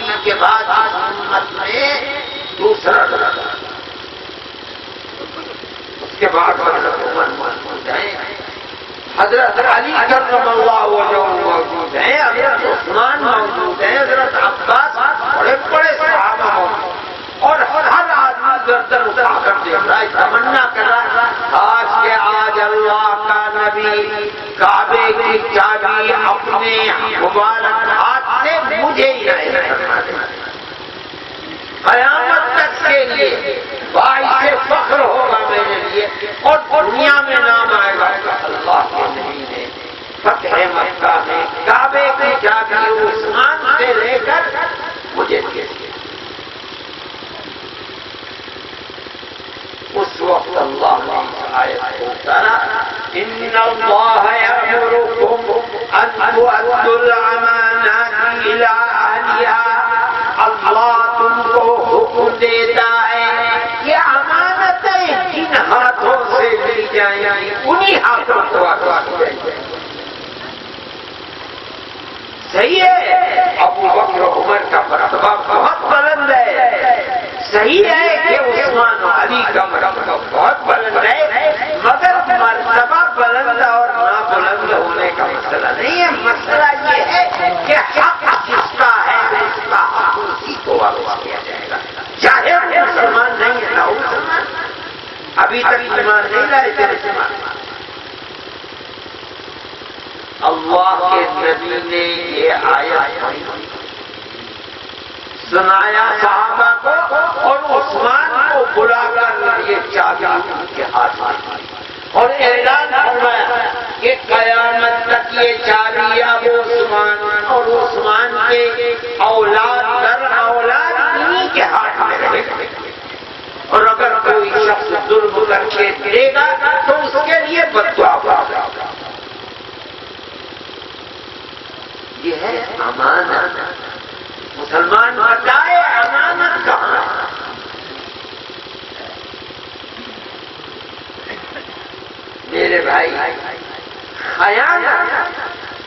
نبی کے بعد امت میں دوسرا درجہ، اس کے بعد حضرت عمر موجود ہیں، حضرت علی کرم اللہ وجہہ موجود ہیں، حضرت عثمان موجود ہیں، حضرت عباس، بڑے بڑے صحابہ موجود ہیں، اور ہر آدمی گردن اٹھا کر دیکھ رہا ہے، تمنا کر رہا ہے کاش کہ آج اللہ کا نبی کعبے کی چابی اپنے مبارک ہاتھ سے مجھے ہی فرما دے، قیامت تک کے لیے باعث فخر ہوگا میرے لیے، اور دنیا میں نام آئے گا اللہ کے نبی نے فتح مکہ میں کعبے کی چابی عثمان سے لے کر مجھے دے دی۔ اس وقت اللہ نے آیت کو اتارا، ان اللہ یأمرکم ان تؤدوا الامانات الی اہلها، اللہ تم کو حکم دیتا ہے کہ امانتیں جن ہاتھوں سے لی جائیں گی انہی ہاتھوں کو واپس کی جائیں۔ صحیح ہے ابو بکر و عمر کا مرتبہ بہت بلند ہے، صحیح ہے کہ عثمان و علی کا مرتبہ بہت بلند ہے، مگر مرتبہ بلند اور نابلند ہونے کا مسئلہ نہیں ہے، مسئلہ یہ ہے کہ حق جس کا ہے اس کا حق اسی کو واپس کیا جائے گا، چاہے وہ مسلمان نہیں ہے نہ وہ مسلمان، ابھی تک ایمان نہیں لائے تھے مسلمان۔ اللہ کے نبی نے یہ آیت سنایا صحابہ کو، اور عثمان کو بلا کر یہ چابی ان کے ہاتھ میں، اور اعلان فرمایا کہ قیامت تک یہ چابی اب عثمان اور عثمان کے اولاد در اولاد انہی کے ہاتھ میں رہے گا، اور اگر کوئی شخص ظلم کر کے دے گا تو اس کے لیے بددعا ہوگا۔ یہ ہے امانت، مسلمان بتائے امانت کہاں؟ میرے بھائی خیانت،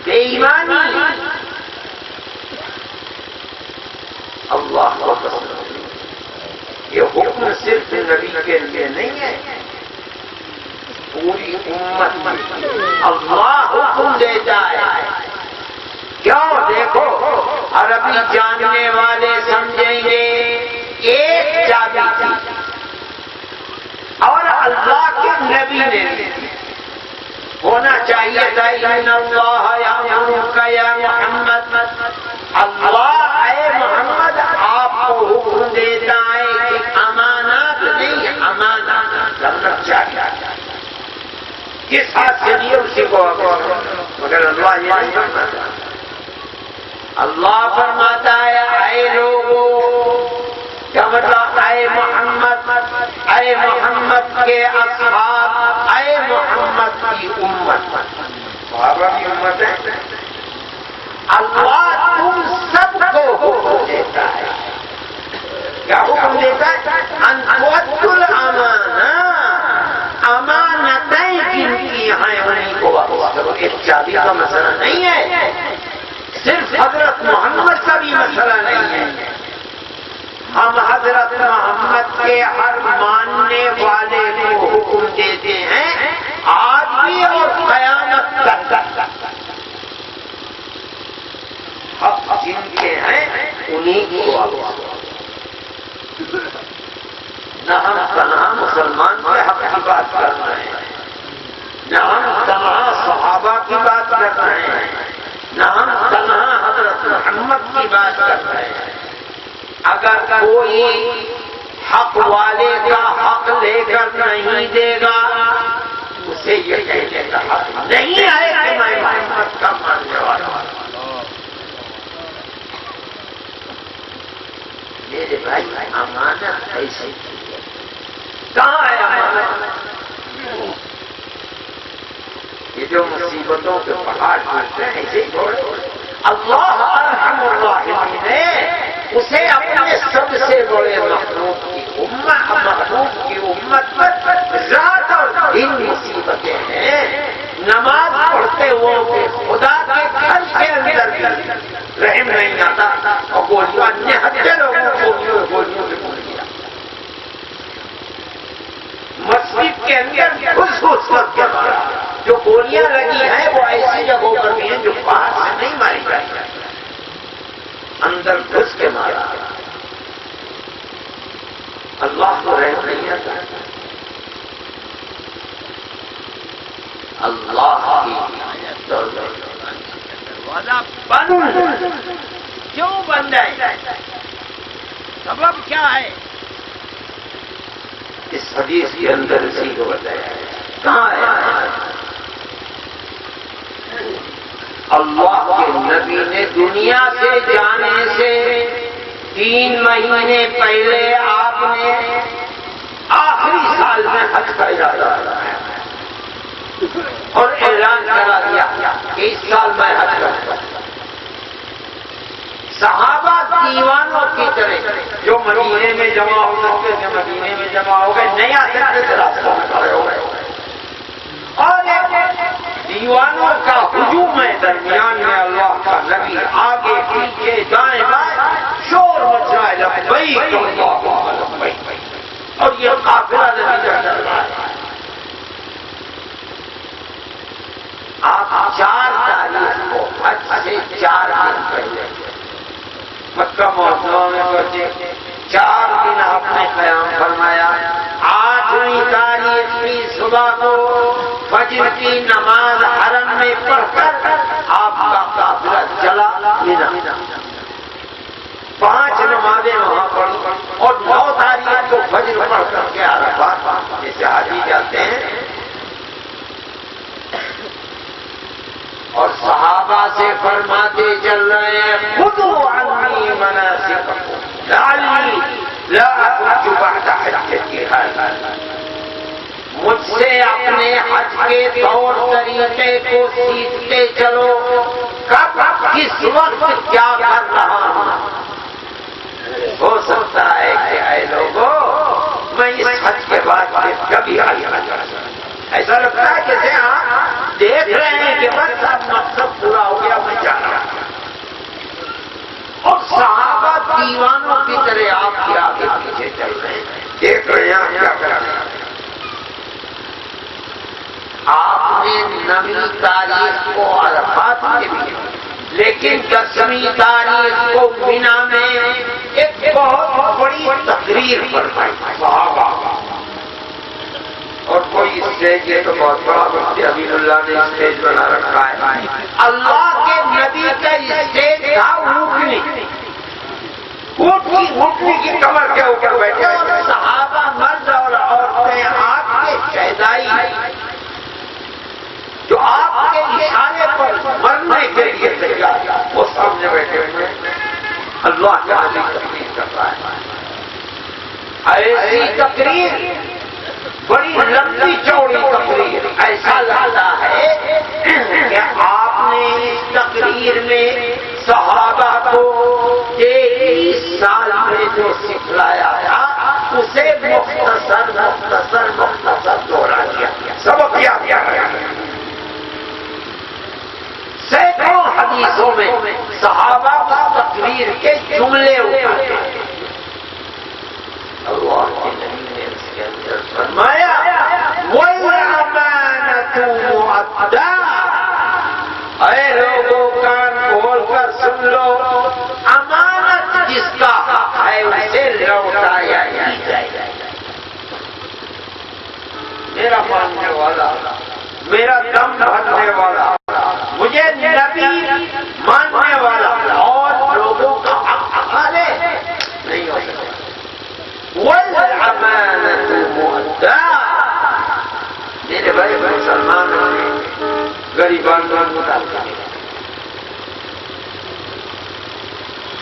بے ایمانی اللہ کو پسند نہیں۔ یہ حکم صرف نبی کے لیے نہیں ہے، پوری امت اللہ حکم دیتا ہے۔ کیوں؟ دیکھو عربی جاننے والے سمجھیں گے ایک چابی تھی اور اللہ کے نبی نے ہونا چاہیے تھا ان اللہ یامرک یا محمد، اللہ اے محمد آپ کو حکم دیتا ہے کہ امانات نہیں امانات رکھنا چاہیے، کس ہاتھ سے لیے اسی کو، مگر اللہ یہ نہیں فرماتا۔ اللہ فرماتا ہے اے لوگوں، کیا مطلب اے محمد، اے محمد کے اصحاب، اے محمد کی امت، صحابہ کی امت ہے، اللہ تم سب کو حکم دیتا ہے، کیا حکم دیتا ہے؟ ان تؤدوا الامانہ، امانتیں جن کی ہیں انہیں کو واپس کرو۔ ایک چابی کا مسئلہ نہیں ہے، صرف حضرت محمد کا بھی مسئلہ نہیں ہے، ہم حضرت محمد کے ہر ماننے والے کو حکم دیتے ہیں آج بھی اور قیامت تک، حق جن کے ہیں انہیں کو واپس۔ نہ ہم تنہا مسلمان کے حق کی بات کر رہے ہیں، نہ ہم تنہا صحابہ کی بات کر رہے ہیں، نہ ہم تنہا حضرت محمد کی بات کر رہے ہیں۔ اگر کوئی حق والے کا حق لے کر نہیں دے گا اسے یہ کہنے کا حق نہیں ہے کہ میں محمد کا ماننے والا ہوں۔ میرے بھائی امانت ایسی چیز ہے، کہاں ہے امانت؟ یہ جو مصیبتوں کے پہاڑ ٹوٹتے ہیں ایسے چھوڑے، اللہ ارحم الراحمین نے اسے اپنے سب سے بڑے محبوب کی امت پر رات اور دن مصیبتیں ہیں۔ نماز پڑھتے ہوئے خدا کے گھر کے اندر بھی رحم نہیں آتا، اور وہ انیہ کے اندر خصوص کر مارا. جو گولیاں لگی ہیں وہ ایسی جگہوں پر بھی ہیں جو باہر سے نہیں ماری جاتی, اندر گھس کے مارا. اللہ کو رحم نہیں آتا. اللہ کی دروازہ بند کیوں بند ہے؟ سبب کیا ہے؟ اس حدیث کے اندر اسی کو بتایا ہے. کہاں ہے؟ اللہ کے نبی نے دنیا سے جانے سے 3 مہینے پہلے آپ نے آخری سال میں حج کا ارادہ کیا اور اعلان کرا دیا کہ اس سال میں حج کروں. صحابہ دیوانوں کی طرح جو مدینے میں جمع ہو سکتے تھے مدینے میں جمع ہو گئے, نہیں آ سکتے تھے راستوں میں کھڑے ہو گئے. اور دیوانوں کا ہجوم ہے درمیان میں اللہ کا نبی آگے پیچھے دائیں بائیں شور مچ رہا ہے لبیک اللہم لبیک, اور یہ قافلہ نبی کا چل رہا ہے. آپ 4 تاریخ کو حج سے 4 دن پہلے مکہ معظمہ میں پہنچے, 4 دن آپ نے قیام فرمایا. 8ویں تاریخ کی صبح کو فجر کی نماز حرم میں پڑھ کر آپ کا قافلہ چلا مینا. 5 نمازیں وہاں پڑھی اور 9 تاریخ کو فجر پڑھ کر کے عرفات جیسے حاجی جاتے ہیں. اور صحابہ سے فرماتے چل رہے ہیں خذوا عنی مناسککم لعلی لا احج بعد حجتی ھذا. مجھ سے اپنے حج کے طور طریقے کو سیکھتے چلو, کب کس وقت کیا کر رہا ہوں. ہو سکتا ہے کہ اے لوگوں میں اس حج کے بعد کبھی حج نہ کر سکوں. ایسا لگتا ہے جیسے آپ دیکھ رہے ہیں کہ بس اب مقصد پورا ہو گیا, میں جا رہا ہوں. اور صحابہ دیوانوں کی طرح آپ کے آگے پیچھے چل رہے ہیں, دیکھ رہے ہیں آپ کیا کر رہے ہیں. آپ نے 9ویں تاریخ کو عرفات کے بھی, لیکن 10ویں تاریخ کو مینا میں ایک بہت بڑی تقریر فرمائی صحابہ. اور کوئی اسٹیج ہے تو بہت بڑا مفتی امین اللہ نے اسٹیج بنا رکھا ہے. اللہ کے نبی کا اسٹیج تھا اونٹنی, اونٹنی کی کمر کے اوپر بیٹھے اور صحابہ مرد اور عورتیں آپ کے شہدائی جو آپ کے اشارے پر مرنے کے لیے تیار, وہ سامنے بیٹھے ہوئے اللہ کا نبی تقریر کر رہا ہے. ایسی تقریر بڑی لمبی چوڑی تقریر, ایسا لگتا ہے کہ آپ نے اس تقریر میں صحابہ کو 23 سال میں جو سکھلایا تھا اسے مختصر دوہرا دیا. سبق کیا کیا گیا. سینکڑوں حدیثوں میں صحابہ کا تقریر کے جملے اٹھاتے ہیں. اللہ کے نبی نے اس کے اندر فرمایا وَالْأَمَانَةُ مُؤَدَّاةٌ. اے لوگوں کان کھول کر سن لو, امانت جس کا حق ہے اسے لوٹایا ہی جائے. میرا ماننے والا, میرا دم بھرنے والا, مجھے نبی ماننے والا اور لوگوں کا حق حوالے نہیں ہو سکتا. وَالْأَمَانَةُ مُؤَدَّاةٌ. میرے بھائی مسلمانوں نے غریبان کا مطالبہ کیا.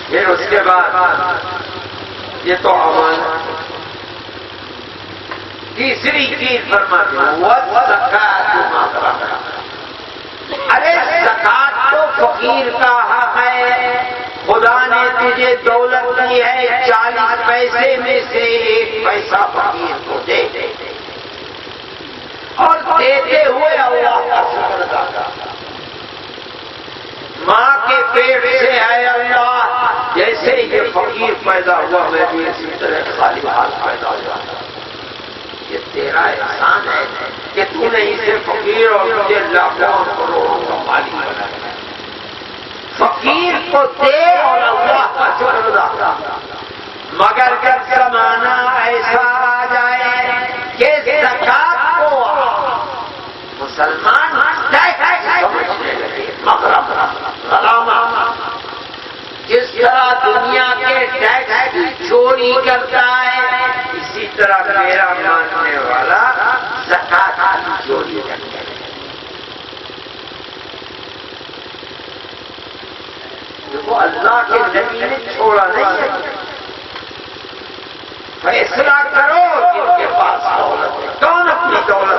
پھر اس کے بعد یہ تو امانت. تیسری چیز فرماتے ہیں وَالزَّكَاةُ مَا. ارے زکات تو فقیر کا حق ہے. خدا نے تجھے دولت دی ہے, 40 پیسے میں سے 1 پیسہ فقیر کو دے دے اور دیتے ہوئے اللہ کا شکر ادا کر. ماں کے پیٹ سے ہے اللہ, جیسے یہ فقیر پیدا ہوا میں بھی اسی طرح خالی ہاتھ پیدا ہوا. یہ تیرا احسان ہے کہ تو نے اسے فقیر اور مجھے لاکھوں کروڑوں کا مالک بنایا. فقیر کو دے اور اللہ کا شکر ادا. مگر جب زمانہ ایسا آ جائے کہ زکات کو مسلمان سمجھنے لگے مغرب غلامہ، جس طرح دنیا کے ٹیکس کی چوری کرتا ہے اسی طرح میرا ماننے والا زکات کی چوری کرتا ہے. وہ اللہ کے نبی نے چھوڑا نہیں ہے. فیصلہ کرو جن کے پاس دولت ہے. کون اپنی دولت